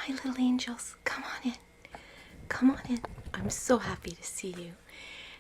my little angels. Come on in. Come on in. I'm so happy to see you.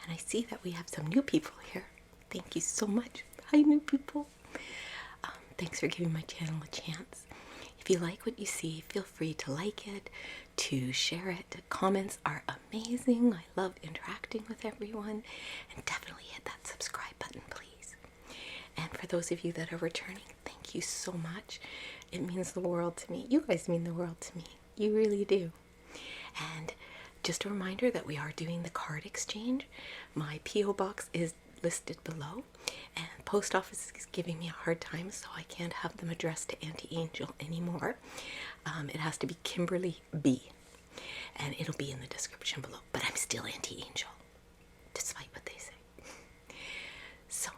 And I see that we have some new people here. Thank you so much. Hi, new people. Thanks for giving my channel a chance. If you like what you see, feel free to like it, to share it. Comments are amazing. I love interacting with everyone. And definitely hit that subscribe button, please. And for those of you that are returning, thank you so much. It means the world to me. You guys mean the world to me. You really do. And just a reminder that we are doing the card exchange. My P.O. box is listed below, and post office is giving me a hard time, so I can't have them addressed to Auntie Angel anymore. It has to be Kimberley B, and it'll be in the description below, but I'm still Auntie Angel, despite what they say. So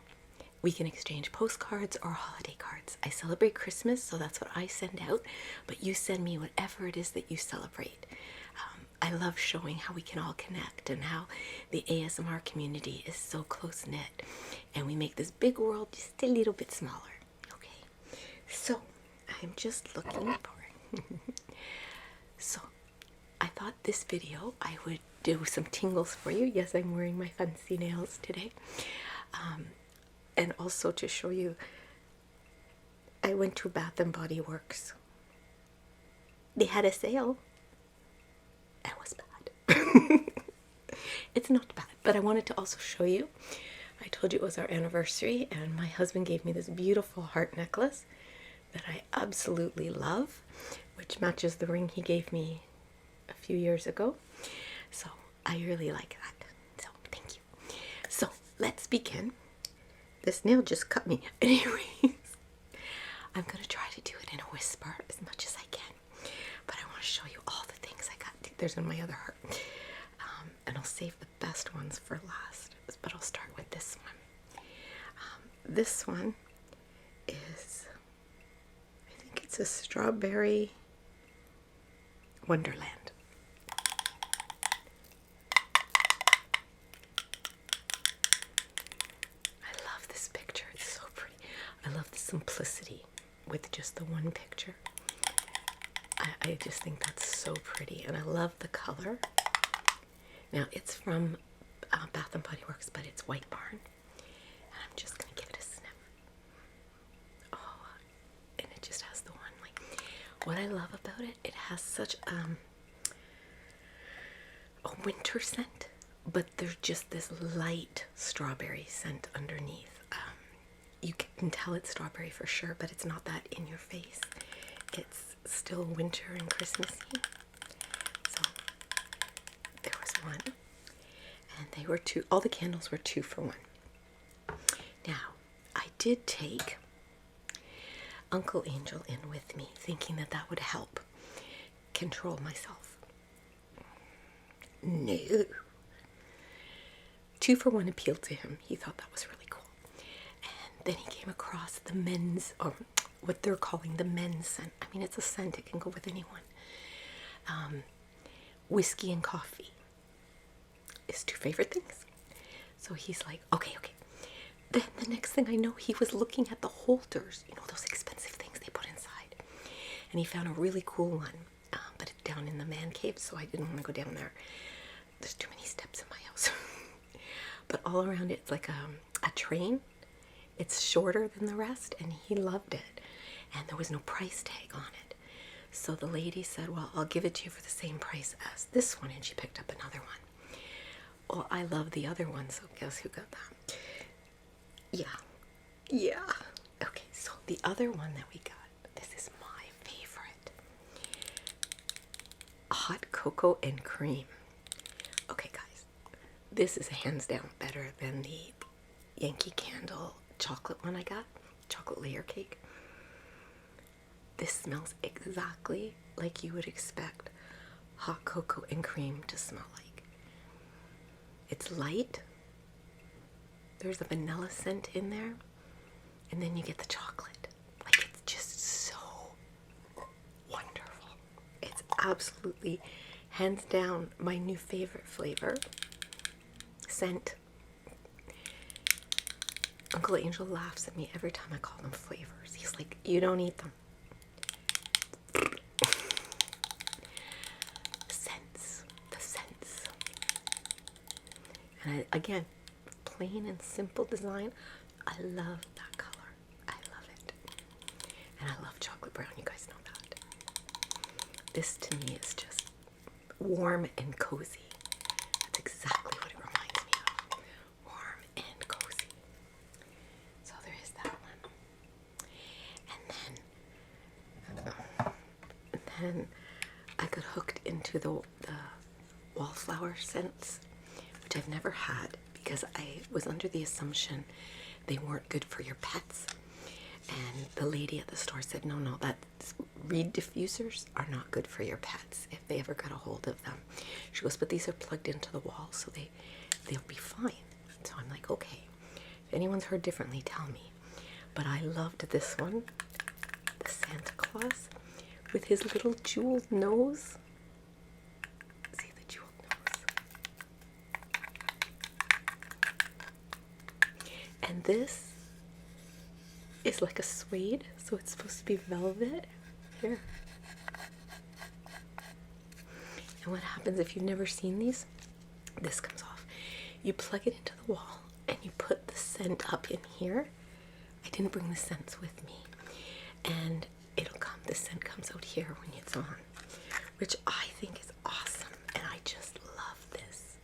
we can exchange postcards or holiday cards. I celebrate Christmas, so that's what I send out, but you send me whatever it is that you celebrate. I love showing how we can all connect and how the ASMR community is so close-knit, and we make this big world just a little bit smaller. Okay, so I'm just looking for so I thought this video I would do some tingles for you. Yes, I'm wearing my fancy nails today, and also to show you I went to Bath and Body Works. They had a sale. It was bad. It's not bad, but I wanted to also show you. I told you it was our anniversary, and my husband gave me this beautiful heart necklace that I absolutely love, which matches the ring he gave me a few years ago. So I really like that. So thank you. So let's begin. This nail just cut me. Anyways, I'm going to try to do it in a whisper as much as I can, but I want to show you all the things I got. There's in my other heart, and I'll save the best ones for last, but I'll start with this one. This one is, I think it's a strawberry wonderland. I love this picture. It's so pretty. I love the simplicity with just the one picture. I just think that's so pretty, and I love the color. Now, it's from Bath and Body Works, but it's White Barn, and I'm just going to give it a sniff. Oh, and it just has the one, like, what I love about it, it has such a winter scent, but there's just this light strawberry scent underneath. You can tell it's strawberry for sure, but it's not that in your face. It's still winter and Christmassy. So there was one, and they were two. All the candles were 2 for 1. Now, I did take Uncle Angel in with me, thinking that that would help control myself. No. 2 for 1 appealed to him. He thought that was really cool. And then he came across the men's, or what they're calling the men's scent. I mean, it's a scent. It can go with anyone. Whiskey and coffee. His 2 favorite things. So he's like, okay. Then the next thing I know, he was looking at the holders, you know, those expensive things they put inside. And he found a really cool one, but it's down in the man cave, so I didn't want to go down there. There's too many steps in my house. But all around it's like a train. It's shorter than the rest, and he loved it. And there was no price tag on it. So the lady said, well, I'll give it to you for the same price as this one, and she picked up another one. Well, I love the other one, so guess who got that? Yeah. Okay, so the other one that we got, this is my favorite. Hot cocoa and cream. Okay, guys, this is hands down better than the Yankee Candle chocolate one I got, chocolate layer cake. This smells exactly like you would expect hot cocoa and cream to smell like. It's light. There's a vanilla scent in there, and then you get the chocolate. Like, it's just so wonderful. It's absolutely, hands down, my new favorite flavor. Scent. Uncle Angel laughs at me every time I call them flavors. He's like, you don't eat them. And again, plain and simple design. I love that color. I love it. And I love chocolate brown. You guys know that. This to me is just warm and cozy. That's exactly what it reminds me of. Warm and cozy. So there is that one. And then I got hooked into the Wallflower scents, which I've never had because I was under the assumption they weren't good for your pets. And the lady at the store said, no, that's reed diffusers are not good for your pets if they ever got a hold of them. She goes, but these are plugged into the wall, so they'll be fine. So I'm like, okay, if anyone's heard differently, tell me. But I loved this one, the Santa Claus, with his little jeweled nose. See the jeweled nose. And this is like a suede, so it's supposed to be velvet. Here. And what happens if you've never seen these? This comes off. You plug it into the wall and you put the scent up in here. I didn't bring the scents with me. And the scent comes out here when it's on, which I think is awesome. And I just love this.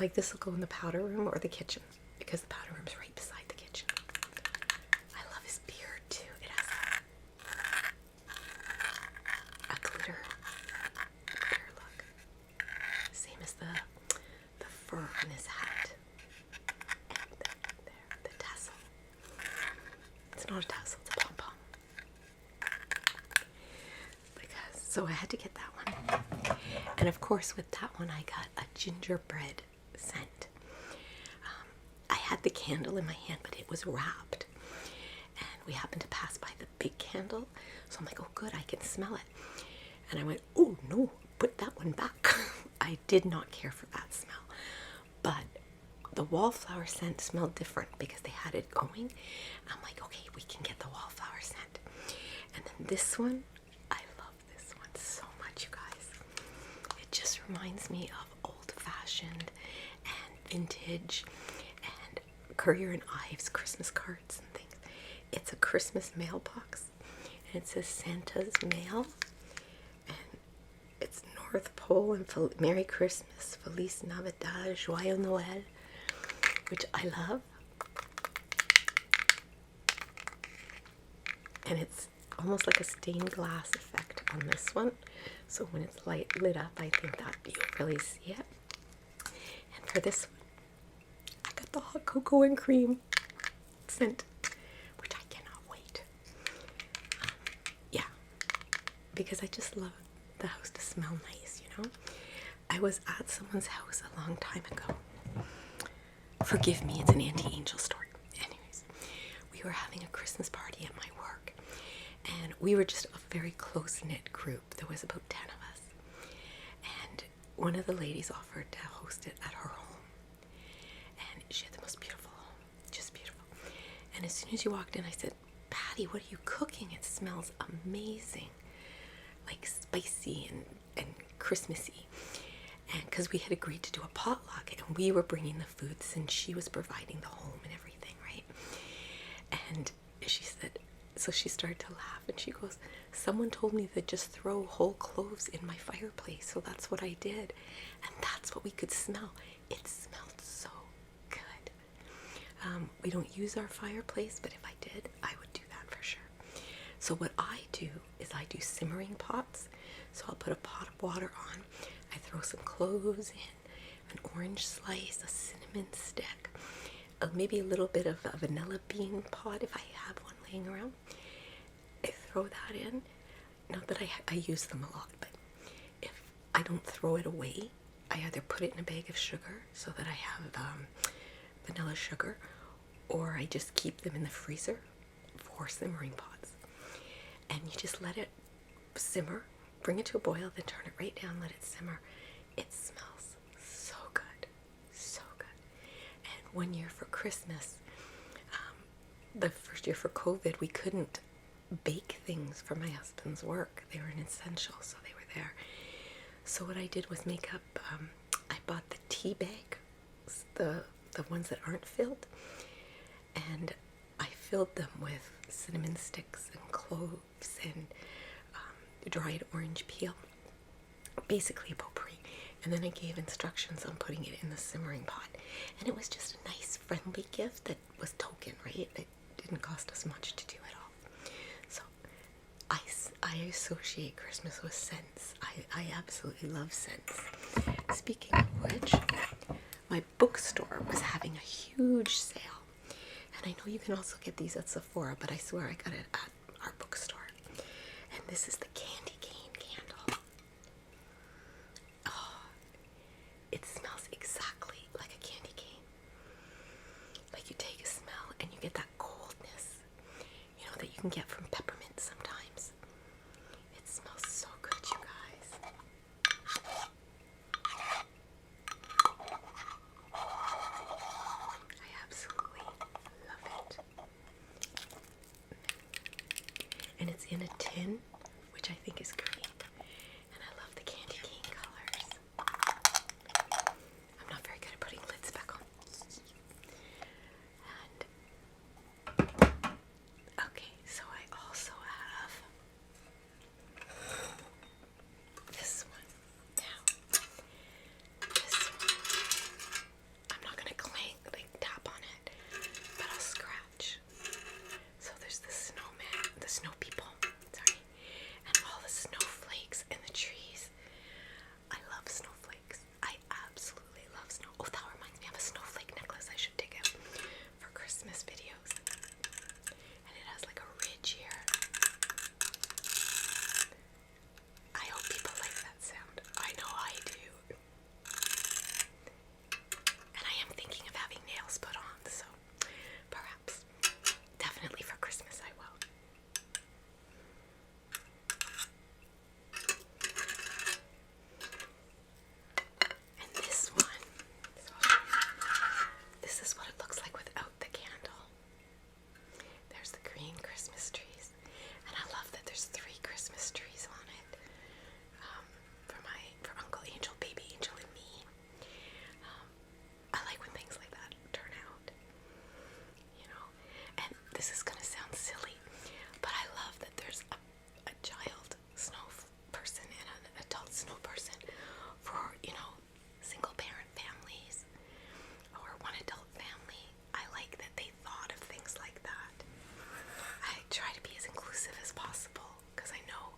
Like, this will go in the powder room or the kitchen because the powder room's right beside the kitchen. I love his beard too. It has a glitter look. Same as the fur on his hat. And the tassel. It's not a tassel, it's a pom-pom. So I had to get that one. And of course with that one I got a gingerbread scent. I had the candle in my hand, but it was wrapped. And we happened to pass by the big candle. So I'm like, oh good, I can smell it. And I went, oh no, put that one back. I did not care for that smell. But the Wallflower scent smelled different because they had it going. I'm like, okay, we can get the Wallflower scent. And then this one, I love this one so much, you guys. It just reminds me of old-fashioned and vintage and Currier and Ives Christmas cards and things. It's a Christmas mailbox, and it says Santa's Mail, and it's North Pole and Merry Christmas, Feliz Navidad, Joyeux Noël, which I love. And it's almost like a stained glass effect on this one. So when it's lit up, I think that you'll really see it. And for this one, I got the hot cocoa and cream scent, which I cannot wait. Yeah, because I just love the house to smell nice, you know? I was at someone's house a long time ago. Forgive me, it's an anti-angel story. Anyways, we were having a Christmas party at my work, and we were just a very close-knit group. There was about 10 of us, and one of the ladies offered to host it at her home, and she had the most beautiful home, just beautiful. And as soon as you walked in, I said, Patty, what are you cooking? It smells amazing, like spicy and Christmassy. And because we had agreed to do a potluck, and we were bringing the foods and she was providing the home and everything, right? And she said, so she started to laugh and she goes, someone told me to just throw whole cloves in my fireplace, so that's what I did, and that's what we could smell. It smelled so good. We don't use our fireplace, but if I did, I would do that for sure. So what I do is I do simmering pots. So I'll put a pot of water on, I throw some cloves in, an orange slice, a cinnamon stick, maybe a little bit of a vanilla bean pod if I have one laying around. I throw that in. Not that I use them a lot, but if I don't throw it away, I either put it in a bag of sugar so that I have vanilla sugar, or I just keep them in the freezer for simmering pots. And you just let it simmer. Bring it to a boil, then turn it right down, let it simmer. It smells so good, so good. And one year for Christmas, the first year for COVID, we couldn't bake things for my husband's work. They were an essential, so they were there. So what I did was make up, I bought the tea bag the ones that aren't filled, and I filled them with cinnamon sticks and cloves and dried orange peel, basically potpourri. And then I gave instructions on putting it in the simmering pot, and it was just a nice, friendly gift that was token, right? It didn't cost us much to do it all. So I associate Christmas with scents. I absolutely love scents. Speaking of which, my bookstore was having a huge sale. And I know you can also get these at Sephora, but I swear I got it at our bookstore. And this is the candy cane candle. Oh, it smells exactly like a candy cane. Like you take a smell and you get that coldness, you know, that you can get from peppermint sometimes. It smells so good, you guys. I absolutely love it. And it's in a tin, which I think is great. And I love the candy cane colors. I'm not very good at putting lids back on. And okay, so I also have this one. Now, this one, I'm not gonna tap on it, but I'll scratch. So there's the snowman, the snow people, sorry, and all the snowflakes in the trees. I love snowflakes. I absolutely love snow. Oh, that reminds me, I have a snowflake necklace I should dig out for Christmas videos. And it has like a ridge here. I hope people like that sound. I know I do. And I am thinking of having nails put on, so perhaps, definitely for Christmas I will. And this one, so I'll show you. This is what it looks like without the candle. There's the green Christmas trees, and I love that there's 3 Christmas trees on it. For Uncle Angel, Baby Angel, and me. I like when things like that turn out, you know. And this is gonna sound silly, but I love that there's a child snow person and an adult snow person for, you know, single parent families or one adult family. I like that they thought of things like that. I try to be as inclusive as possible because I know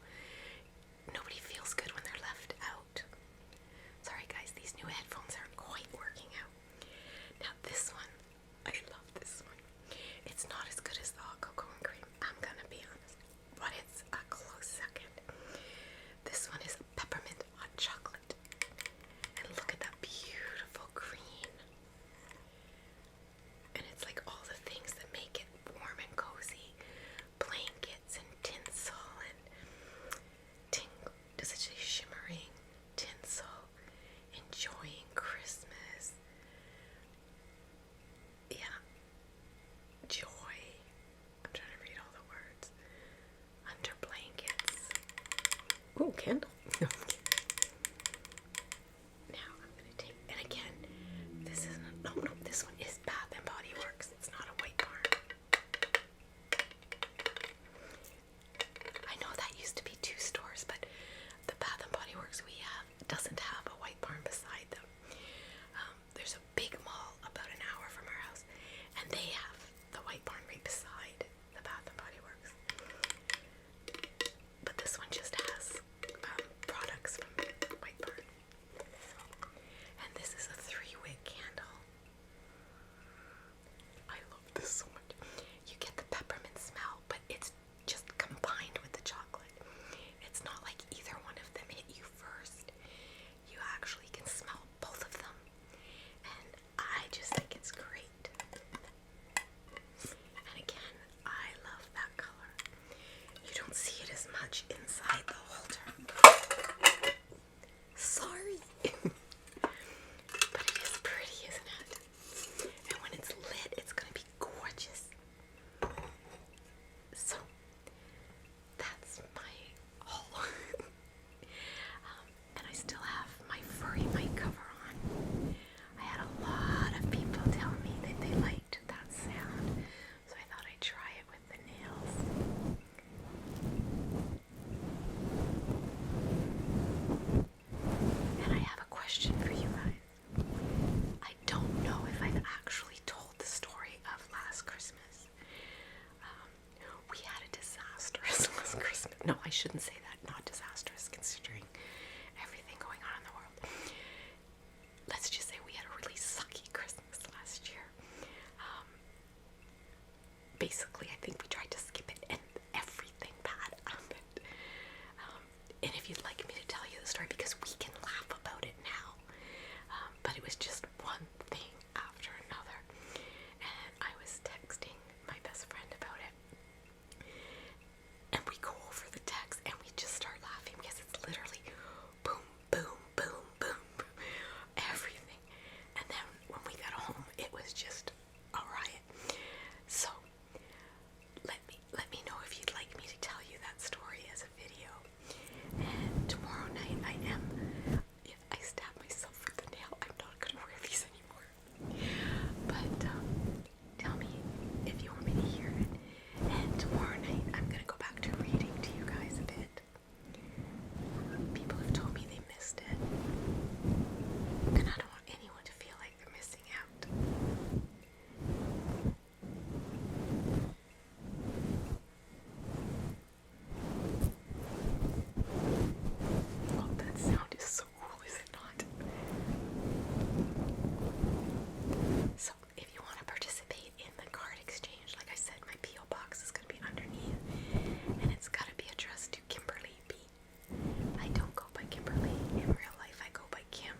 nobody feels good when they're left out. Sorry guys, these new headphones aren't quite working out. Now this one, I love this one. It's not as good as the hot cocoa and cream, I'm gonna be honest, but it's a close second. This one is a peppermint hot chocolate. And look at that beautiful green. And it's like all the things that make it warm and cozy. Blankets and tinsel and does it say shimmering? Tinsel. Enjoying Christmas. Yeah. Joy. I'm trying to read all the words. Under blankets. Ooh, candle. Now I'm gonna take, and again, this isn't, no, this one is Bath and Body Works. It's not a White Barn. I know that used to be 2 stores, but the Bath and Body Works we have doesn't have a White Barn beside them. There's a big mall about an hour from our house, and they have the White Barn right beside the Bath and Body Works. But this one just has products shouldn't say that, not disastrous considering everything going on in the world. Let's just say we had a really sucky Christmas last year. Basically, I think we tried to skip it and everything bad happened. And if you'd like me to tell you the story, because we can laugh about it now, but it was just one thing after another. And I was texting my best friend about it. And we go over the text and we just start laughing because it's literally boom, boom, boom, boom, boom, everything. And then when we got home, it was just a riot. So let me know if you'd like me to tell you that story as a video. And tomorrow night if I stab myself with the nail, I'm not gonna wear these anymore. But tell me if you want me to hear it. And tomorrow night I'm gonna go back to reading to you guys a bit. People have told me they missed it, and I don't want anyone to feel like they're missing out. Oh, that sound is so cool, is it not? So, if you want to participate in the card exchange, like I said, my P.O. box is going to be underneath, and it's got to be addressed to Kimberley B. I don't go by Kimberly in real life, I go by Kim.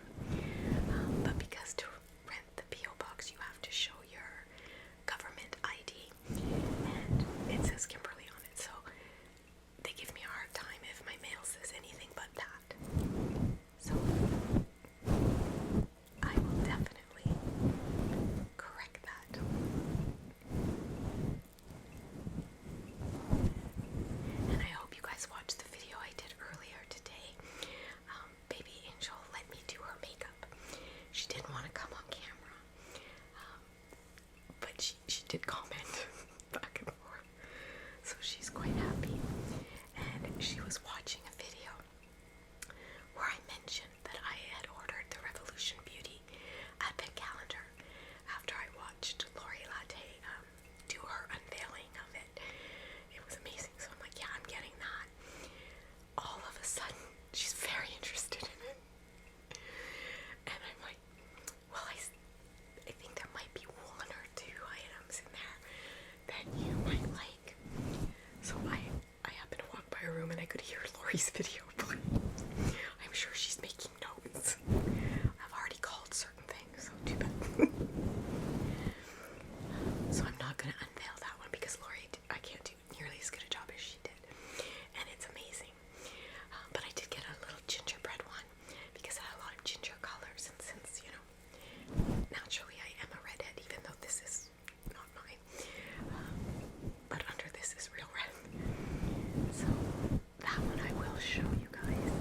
But because to rent the P.O. box, you have to show your government ID, and it says Kimberly on it, so they give me a hard time if my mail says anything but that. So I will definitely correct that. And I hope you guys watched the video I did earlier today. Baby Angel let me do her makeup. She didn't want to come on camera, but she did comment back and forth, so she's quite happy. And she was watching a video where I mentioned that I had ordered the Revolution Beauty advent calendar after I watched Lori Latte do her unveiling of it. It was amazing, so I'm like, yeah, I'm getting that. All of a sudden, she's very interested in it. And I'm like, well, I think there might be one or two items in there that you might like. So I happened to walk by her room and I could hear Lori's video playing. I'm sure she's making notes. I've already called certain things, so too bad. So I'm not going to unveil that one because Lori, I can't do nearly as good a job as she did. And it's amazing. But I did get a little gingerbread one because it had a lot of ginger colors. And since, naturally I am a redhead, even though this is not mine. But under this is real red. So that one I will show you guys.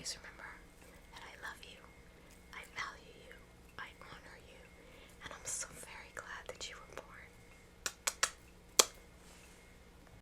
always remember